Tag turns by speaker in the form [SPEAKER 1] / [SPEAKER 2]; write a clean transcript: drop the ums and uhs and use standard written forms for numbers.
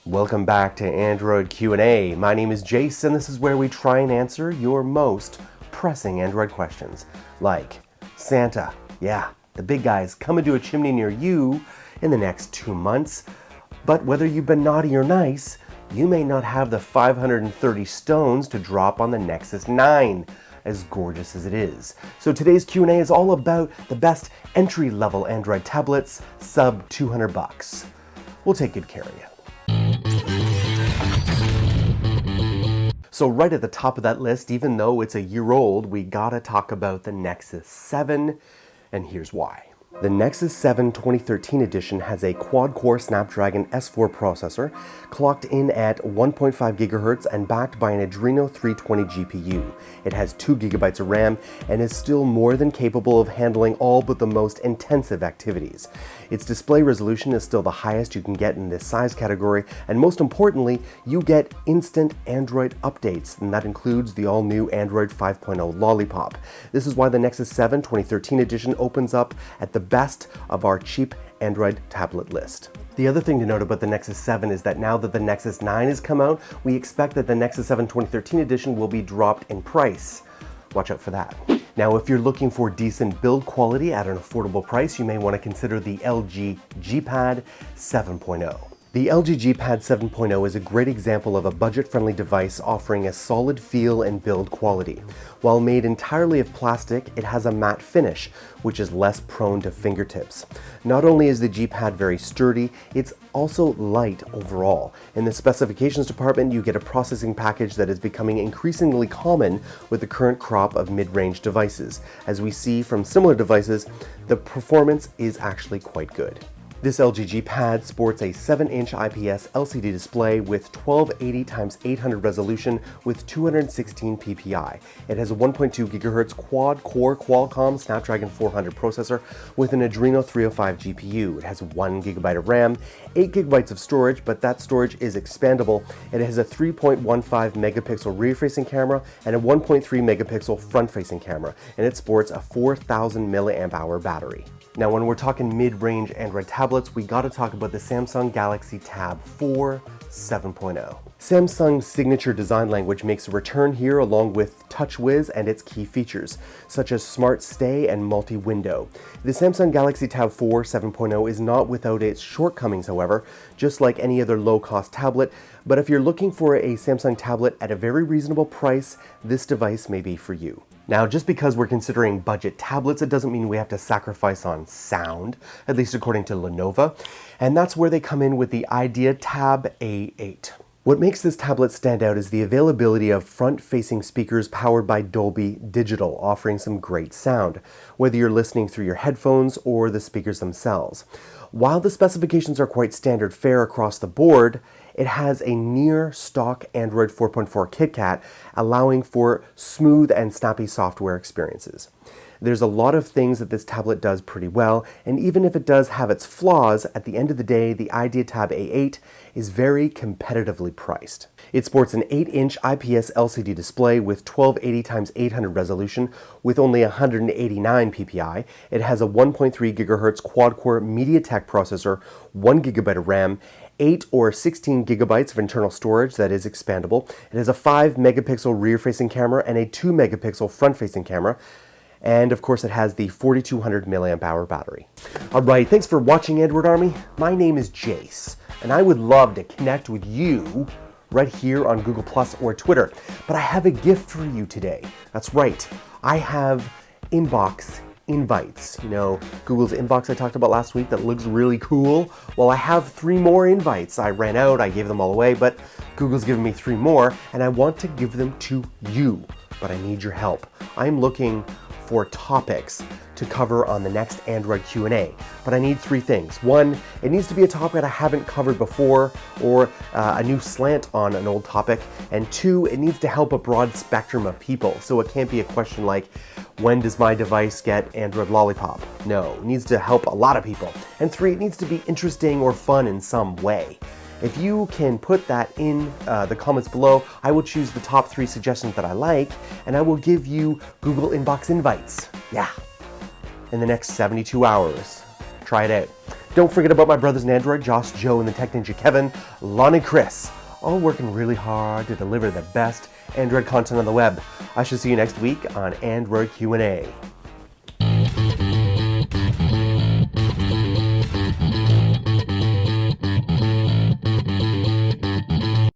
[SPEAKER 1] Welcome back to Android Q&A. My name is Jace, and this is where we try and answer your most pressing Android questions. Like, Santa, yeah, the big guy's coming to a chimney near you in the next 2 months. But whether you've been naughty or nice, you may not have the 530 stones to drop on the Nexus 9, as gorgeous as it is. So today's Q&A is all about the best entry-level Android tablets, sub $200. We'll take good care of you. So right at the top of that list, even though it's a year old, we gotta talk about the Nexus 7, and here's why. The Nexus 7 2013 edition has a quad-core Snapdragon S4 processor, clocked in at 1.5 GHz and backed by an Adreno 320 GPU. It has 2 GB of RAM and is still more than capable of handling all but the most intensive activities. Its display resolution is still the highest you can get in this size category, and most importantly, you get instant Android updates, and that includes the all-new Android 5.0 Lollipop. This is why the Nexus 7 2013 edition opens up at the best of our cheap Android tablet list. The other thing to note about the Nexus 7 is that now that the Nexus 9 has come out, we expect that the Nexus 7 2013 edition will be dropped in price. Watch out for that. Now, if you're looking for decent build quality at an affordable price, you may want to consider the LG G Pad 7.0. The LG G Pad 7.0 is a great example of a budget-friendly device offering a solid feel and build quality. While made entirely of plastic, it has a matte finish, which is less prone to fingertips. Not only is the G Pad very sturdy, it's also light overall. In the specifications department, you get a processing package that is becoming increasingly common with the current crop of mid-range devices. As we see from similar devices, the performance is actually quite good. This LG G Pad sports a 7-inch IPS LCD display with 1280x800 resolution with 216 ppi. It has a 1.2 GHz quad-core Qualcomm Snapdragon 400 processor with an Adreno 305 GPU. It has 1 GB of RAM, 8 GB of storage, but that storage is expandable. It has a 3.15 megapixel rear-facing camera and a 1.3 megapixel front-facing camera, and it sports a 4000 mAh battery. Now, when we're talking mid-range Android tablets, we gotta talk about the Samsung Galaxy Tab 4 7.0. Samsung's signature design language makes a return here along with TouchWiz and its key features, such as Smart Stay and multi-window. The Samsung Galaxy Tab 4 7.0 is not without its shortcomings, however, just like any other low-cost tablet, but if you're looking for a Samsung tablet at a very reasonable price, this device may be for you. Now, just because we're considering budget tablets, it doesn't mean we have to sacrifice on sound, at least according to Lenovo, and that's where they come in with the Idea Tab A8. What makes this tablet stand out is the availability of front-facing speakers powered by Dolby Digital, offering some great sound, whether you're listening through your headphones or the speakers themselves. While the specifications are quite standard fare across the board, it has a near stock Android 4.4 KitKat, allowing for smooth and snappy software experiences. There's a lot of things that this tablet does pretty well, and even if it does have its flaws, at the end of the day, the Idea Tab A8 is very competitively priced. It sports an 8-inch IPS LCD display with 1280x800 resolution with only 189 ppi. It has a 1.3 GHz quad-core MediaTek processor, 1 GB of RAM, 8 or 16 gigabytes of internal storage that is expandable. It has a 5 megapixel rear-facing camera and a 2 megapixel front-facing camera. And of course, it has the 4200 mAh battery. All right, thanks for watching, Android Army. My name is Jace, and I would love to connect with you right here on Google Plus or Twitter. But I have a gift for you today. That's right, I have inbox invites. You know, Google's inbox I talked about last week that looks really cool. Well, I have 3 more invites. I ran out, I gave them all away, but Google's given me 3 more, and I want to give them to you, but I need your help. I'm looking for topics to cover on the next Android Q&A, but I need 3 things. 1, it needs to be a topic that I haven't covered before, or a new slant on an old topic, and 2, it needs to help a broad spectrum of people, so it can't be a question like, when does my device get Android Lollipop? No, it needs to help a lot of people. And 3, it needs to be interesting or fun in some way. If you can put that in the comments below, I will choose the top 3 suggestions that I like, and I will give you Google Inbox invites. Yeah, in the next 72 hours. Try it out. Don't forget about my brothers in Android, Josh, Joe, and the Tech Ninja Kevin, Lon, and Chris, all working really hard to deliver the best Android content on the web. I shall see you next week on Android Q&A.